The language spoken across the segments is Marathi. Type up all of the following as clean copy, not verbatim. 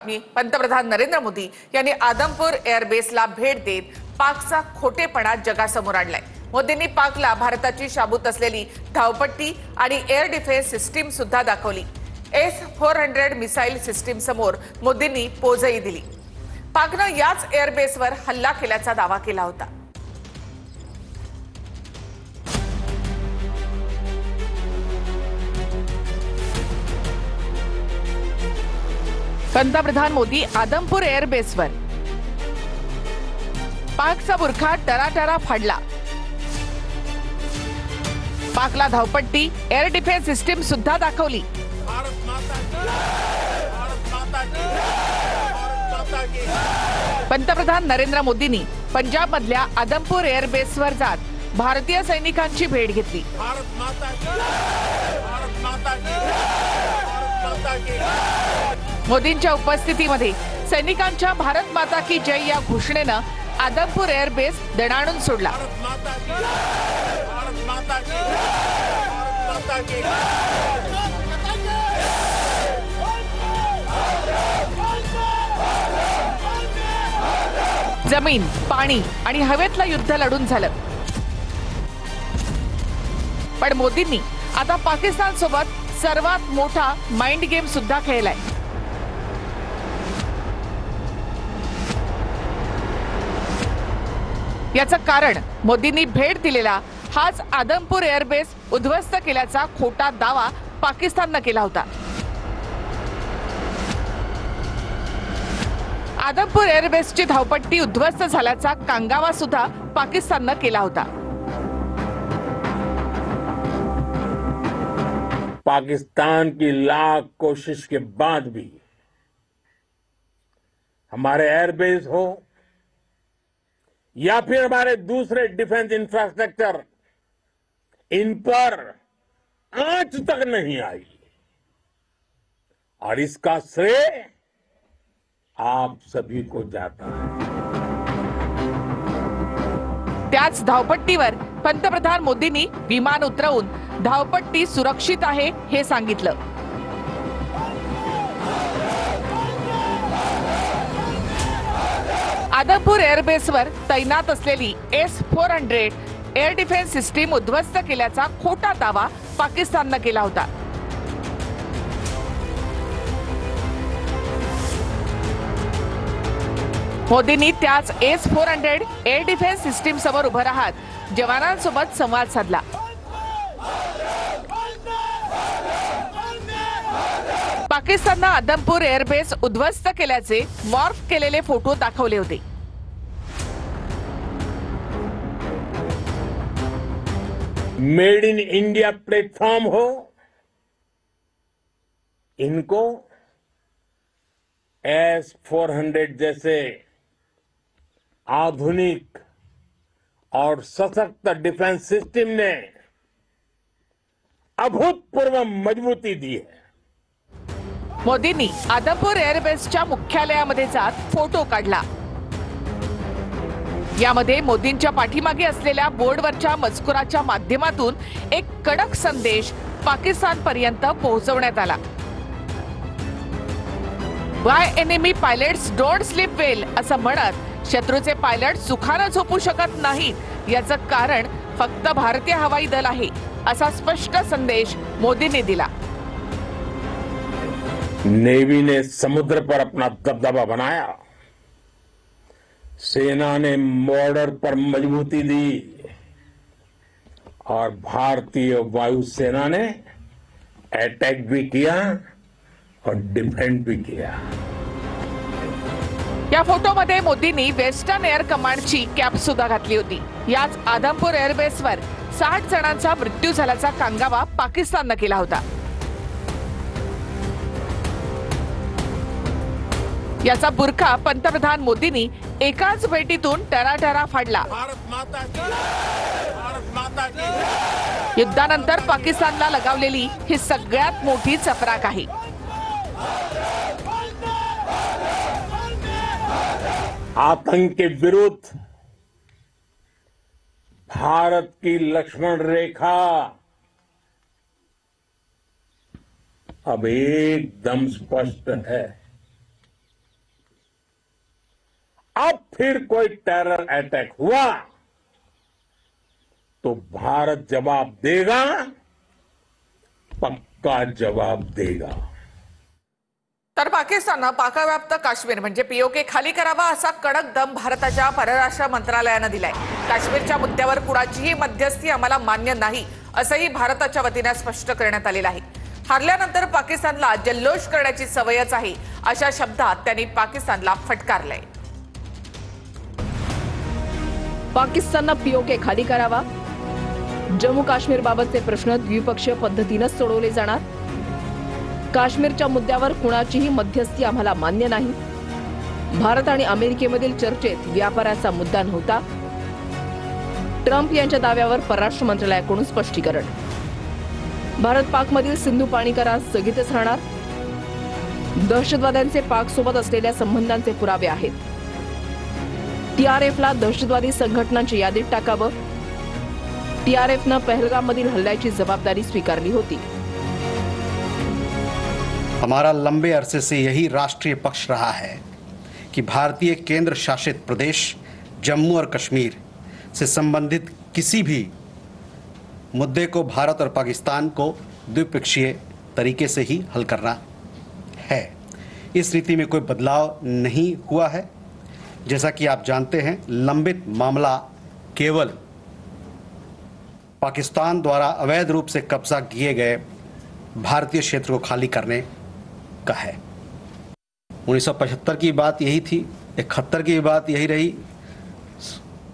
बातमी. पंतप्रधान नरेंद्र मोदी यांनी आदमपूर एअरबेसला भेट देत पाकचा खोटेपणा जगासमोर आणलाय. मोदींनी पाकला भारताची शाबूत असलेली धावपट्टी आणि एअर डिफेन्स सिस्टीम सुद्धा दाखवली. S-400 मिसाईल सिस्टीम समोर मोदींनी पोजही दिली. पाकनं याच एअरबेसवर हल्ला केल्याचा दावा केला होता. पंतप्रधान मोदी आदमपूर एअरबेसवर. पाकचा बुरखा टराटरा फाडला. पाकला धावपट्टी एअर डिफेन्स सिस्टीम सुद्धा दाखवली. पंतप्रधान नरेंद्र मोदींनी पंजाब मधल्या आदमपूर एअरबेसवर जात भारतीय सैनिकांची भेट घेतली. मोदींच्या उपस्थितीमध्ये सैनिकांच्या भारत माता की जय या घोषणेनं आदमपूर एअरबेस दणाणून सोडला. जमीन, पाणी आणि हवेतलं युद्ध लढून झालं. पण मोदींनी आता पाकिस्तान सोबत सर्वात मोठा माइंड गेम सुद्धा खेळलाय. याचं कारण मोदींनी भेट दिलेला हाच आदमपूर एअरबेस उद्ध्वस्त केल्याचा खोटा दावा पाकिस्ताननं केला होता. आदमपूर एअरबेसची धावपट्टी उद्ध्वस्त झाल्याचा कांगावा सुद्धा पाकिस्ताननं केला होता. पाकिस्तान की लाख कोशिश के बाद भी हमारे एयरबेस हो या फिर हमारे दूसरे डिफेंस इंफ्रास्ट्रक्चर, इन पर आंच तक नहीं आई और इसका श्रेय आप सभी को जाता है. त्याच धावपट्टीवर पंतप्रधान मोदींनी विमान उतरवून धावपट्टी सुरक्षित आहे हे सांगितलं. आदमपूर एअरबेसवर तैनात असलेली S-400 एअर डिफेन्स सिस्टीम उद्ध्वस्त केल्याचा खोटा दावा पाकिस्ताननं केला होता. मोदींनी त्याच S-400 एअर डिफेन्स सिस्टीम समोर उभं राहत जवानांसोबत संवाद साधला. पाकिस्ताननं आदमपूर एअरबेस उद्ध्वस्त केल्याचे मॉर्फ केलेले फोटो दाखवले होते. मेड इन इंडिया प्लेटफॉर्म हो, इनको S-400 जैसे आधुनिक और सशक्त डिफेंस सिस्टम ने अभूतपूर्व मजबूती दी है. मोदींनी आदमपूर एअरबेसच्या मुख्यालयामध्ये जात फोटो काढला. यामध्ये मोदींच्या पाठीमागे असलेल्या बोर्डवरच्या मजकुराच्या माध्यमातून एक कडक संदेश पाकिस्तानपर्यंत पोहोचवण्यात आला. Why enemy pilots don't sleep well असं म्हणत शत्रूचे पायलट सुखानं झोपू शकत नाहीत याचं कारण फक्त भारतीय हवाई दल आहे असा स्पष्ट संदेश मोदींनी दिला. नेवी ने समुद्र पर अपना दबदबा बनाया, सेना ने बॉर्डर पर मजबूती दी और भारतीय वायुसेना ने अटैक भी किया और डिफेंड भी किया. या फोटोमध्ये मोदींनी वेस्टर्न एअर कमांडची कॅप सुद्धा घातली होती. याच आदमपूर एअरबेसवर 60 जणांचा मृत्यू झाल्याचा कांगावा पाकिस्ताननं केला होता. याचा बुरखा पंतप्रधान मोदींनी एकाच भेटीतून टराटरा फाडला. युद्धानंतर पाकिस्तानला लगावलेली ही सगळ्यात मोठी चपराक आहे. आतंक के विरुद्ध भारत की लक्ष्मण रेखा अब एकदम स्पष्ट है. अब फिर कोई टेरर अटैक हुआ तो भारत जवाब देगा, पक्का जवाब देगा। तर पाकिस्ताननं पाकव्याप्त काश्मीर म्हणजे पीओके खाली करावा असा कडक दम भारताच्या परराष्ट्र मंत्रालयानं दिलाय। काश्मीरच्या मुद्द्यावर कुणाचीही मध्यस्थी आम्हाला मान्य नाही असंही भारताच्या वतीने स्पष्ट करण्यात आलेलं आहे। हरल्यानंतर पाकिस्तानला जल्लोष करण्याची सवयच आहे अशा शब्दात त्यांनी पाकिस्तानला फटकारलंय। पाकिस्ताननं पीओके खाली करावा, जम्मू काश्मीर बाबतचे प्रश्न द्विपक्षीय पद्धतीने सोडवले जाणार, काश्मीरच्या मुद्द्यावर कुणाचीही मध्यस्थी आम्हाला मान्य नाही, भारत आणि अमेरिकेमधील चर्चेत व्यापाराचा मुद्दा नव्हता, ट्रम्प यांच्या दाव्यावर परराष्ट्र मंत्रालयाकडून स्पष्टीकरण, भारत पाकमधील सिंधू पाणी करार स्थगितच राहणार, दहशतवाद्यांचे पाकसोबत असलेल्या संबंधांचे पुरावे आहेत, टीआरएफला दहशतवादी संघटनांची यादीत टाकावं, टीआरएफनं पहलगाममधील हल्ल्याची जबाबदारी स्वीकारली होती। हमारा लंबे अरसे से यही राष्ट्रीय पक्ष रहा है कि भारतीय केंद्र शासित प्रदेश जम्मू और कश्मीर से संबंधित किसी भी मुद्दे को भारत और पाकिस्तान को द्विपक्षीय तरीके से ही हल करना है। इस रीति में कोई बदलाव नहीं हुआ है। जैसा कि आप जानते हैं, लंबित मामला केवल पाकिस्तान द्वारा अवैध रूप से कब्जा किए गए भारतीय क्षेत्र को खाली करने का है। 1975 की बात यही थी, 71 की बात यही रही,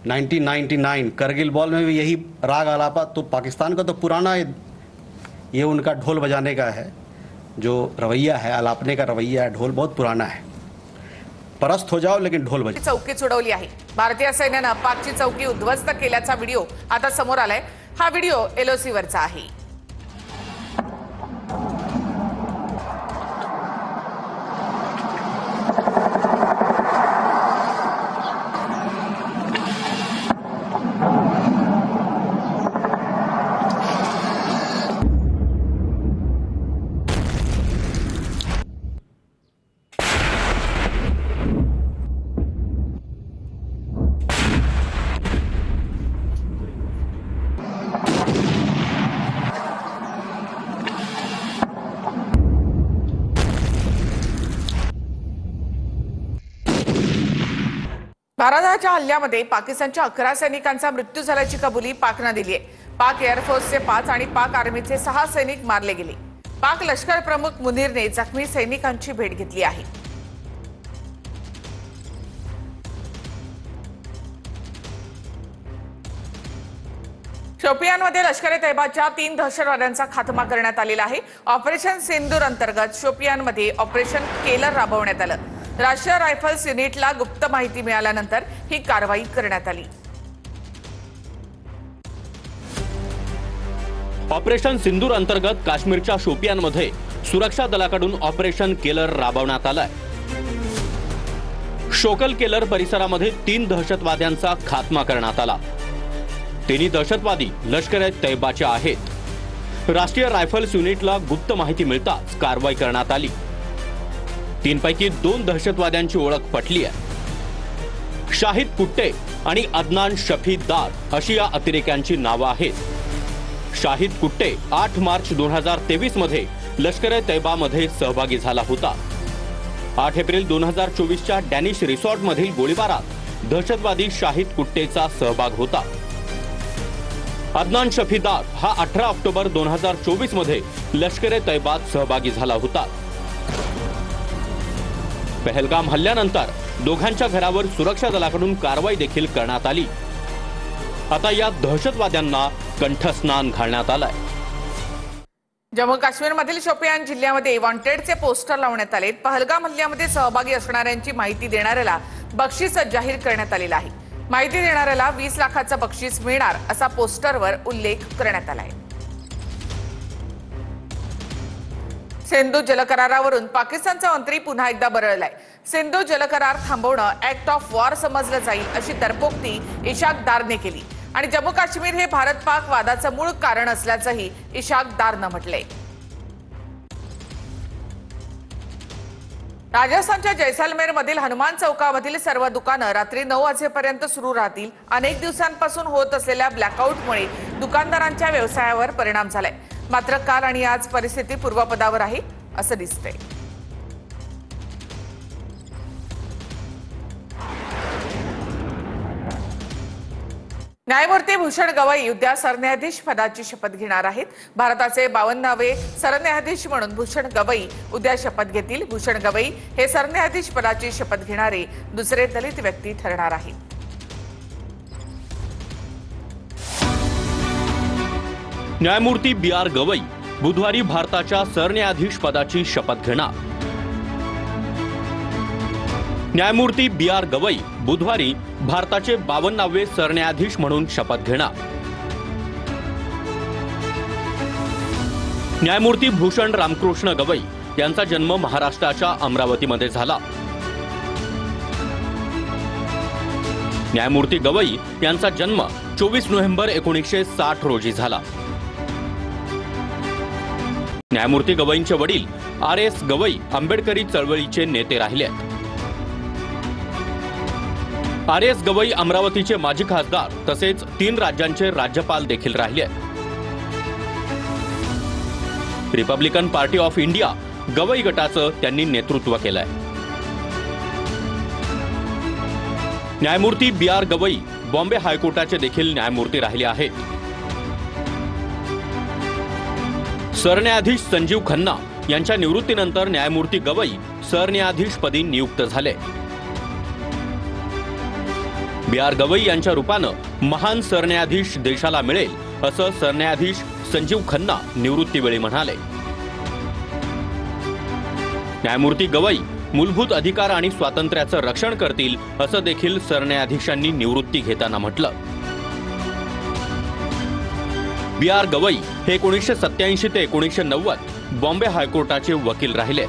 1999 करगिल वॉर में भी यही राग आलापा। तो पाकिस्तान का तो पुराना ये उनका ढोल बजाने का है, जो रवैया है, आलापने का रवैया है, ढोल बहुत पुराना है। परस्त हो जाओ लेकिन ढोल बजाओ। चौकी उडवली आहे। भारतीय सैन्यानं पाकची चौकी उद्ध्वस्त केल्याचा व्हिडिओ आता समोर आलाय। हा व्हिडिओ एलओसी वरचा आहे। भारताच्या हल्ल्यामध्ये पाकिस्तानच्या 11 सैनिकांचा मृत्यू झाल्याची कबुली पाकनं दिली आहे। पाक एअरफोर्सचे 5 आणि पाक आर्मीचे 6 सैनिक मारले गेले। पाक लष्कर प्रमुख मुनीरने जखमी सैनिकांची भेट घेतली आहे। शोपियानमध्ये लष्कर ए तैयबाच्या 3 दहशतवाद्यांचा खात्मा करण्यात आलेला आहे। ऑपरेशन सिंदूर अंतर्गत शोपियानमध्ये ऑपरेशन केलर राबवण्यात आलं। राष्ट्रीय रायफल्स युनिटला गुप्त माहिती मिळाल्यानंतर ही कारवाई करण्यात आली। ऑपरेशन सिंदूर अंतर्गत काश्मीरच्या शोपियानमध्ये सुरक्षा दलाकडून ऑपरेशन केलर राबवण्यात आलंय। शोकल केलर परिसरामध्ये 3 दहशतवाद्यांचा खात्मा करण्यात आला। तिन्ही दहशतवादी लष्कर ए तैयबाचे आहेत। राष्ट्रीय रायफल्स युनिटला गुप्त माहिती मिळताच कारवाई करण्यात आली। 3 पैकी 2 दहशतवाद्यांची ओळख पटली आहे। शाहिद कुट्टे आणि अदनान शफीदार अशी या अतिरेक्यांची नावं आहेत। शाहिद कुट्टे 8 मार्च 2023 मध्ये लष्कर ए तैयबामध्ये सहभागी झाला होता। 8 एप्रिल 2024च्या डॅनिश रिसॉर्ट मधील गोळीबारात दहशतवादी शाहिद कुट्टेचा सहभाग होता। अदनान शफीदार हा 18 ऑक्टोबर 2024 मध्ये लष्कर ए तैयबात सहभागी झाला होता। पहलगाम हल्ल्यानंतर दोघांच्या घरावर सुरक्षा दलाकडून कारवाई देखील करण्यात आली। आता या दहशतवाद्यांना कंठस्नान घालण्यात आलंय। जम्मू काश्मीरमधील शोपियान जिल्ह्यामध्ये वॉन्टेडचे पोस्टर लावण्यात आले। पहलगाम हल्ल्यामध्ये सहभागी असणाऱ्यांची माहिती देणाऱ्याला बक्षीस जाहीर करण्यात आलेला आहे। माहिती देणाऱ्याला 20 लाखाचं बक्षीस मिळणार असा पोस्टरवर उल्लेख करण्यात आलाय। सिंधू जलकरारावरून पाकिस्तानचा मंत्री पुन्हा एकदा बरळलाय। सिंधू जलकरार थांबवणं ऍक्ट ऑफ वॉर समजलं जाईल अशी तरपोक्ती इशाक दारने केली आणि जम्मू काश्मीर हे भारत पाक वादाचं मूळ कारण असल्याचंही इशाक दारनं म्हटलंय। राजस्थानच्या जैसलमेर मधील हनुमान चौकामधील सर्व दुकानं रात्री 9 वाजेपर्यंत सुरू राहतील. अनेक दिवसांपासून होत असलेल्या ब्लॅकआउटमुळे दुकानदारांच्या व्यवसायावर परिणाम झालाय. मात्र काल आणि आज परिस्थिती पूर्वपदावर आहे असं दिसतंय. न्यायमूर्ती भूषण गवई उद्या सरन्यायाधीश पदाची शपथ घेणार आहेत. भारताचे 52वे सरन्यायाधीश म्हणून भूषण गवई उद्या शपथ घेतील. भूषण गवई हे सरन्यायाधीश पदाची शपथ घेणारे दुसरे दलित व्यक्ती ठरणार आहेत. न्यायमूर्ती बी.आर. गवई बुधवारी भारताच्या सरन्यायाधीश पदाची शपथ घेणार. न्यायमूर्ती बी.आर. गवई बुधवारी भारताचे 52वे सरन्यायाधीश म्हणून शपथ घेणार. न्यायमूर्ती भूषण रामकृष्ण गवई यांचा जन्म महाराष्ट्राच्या अमरावतीमध्ये झाला. न्यायमूर्ती गवई यांचा जन्म 24 नोव्हेंबर 1960 रोजी झाला. न्यायमूर्ती गवईंचे वडील R.S. गवई आंबेडकरी चळवळीचे नेते राहिले. R.S. गवई अमरावतीचे माजी खासदार तसेच 3 राज्यांचे राज्यपाल देखील राहिले. Republican party of India Gavai गटाचं त्यांनी नेतृत्व केलंय. न्यायमूर्ती बी.आर. गवई बॉम्बे हायकोर्टाचे देखील न्यायमूर्ती राहिले आहेत. सरन्यायाधीश संजीव खन्ना यांच्या निवृत्तीनंतर न्यायमूर्ती गवई सरन्यायाधीशपदी नियुक्त झाले. बी.आर. गवई यांच्या रूपानं महान सरन्यायाधीश देशाला मिळेल असं सरन्यायाधीश संजीव खन्ना निवृत्तीवेळी म्हणाले. न्यायमूर्ती गवई मूलभूत अधिकार आणि स्वातंत्र्याचं रक्षण करतील असं देखील सरन्यायाधीशांनी निवृत्ती घेताना म्हटलं. बी.आर. गवई हे 1987 ते 1990 बॉम्बे हायकोर्टाचे वकील राहिले.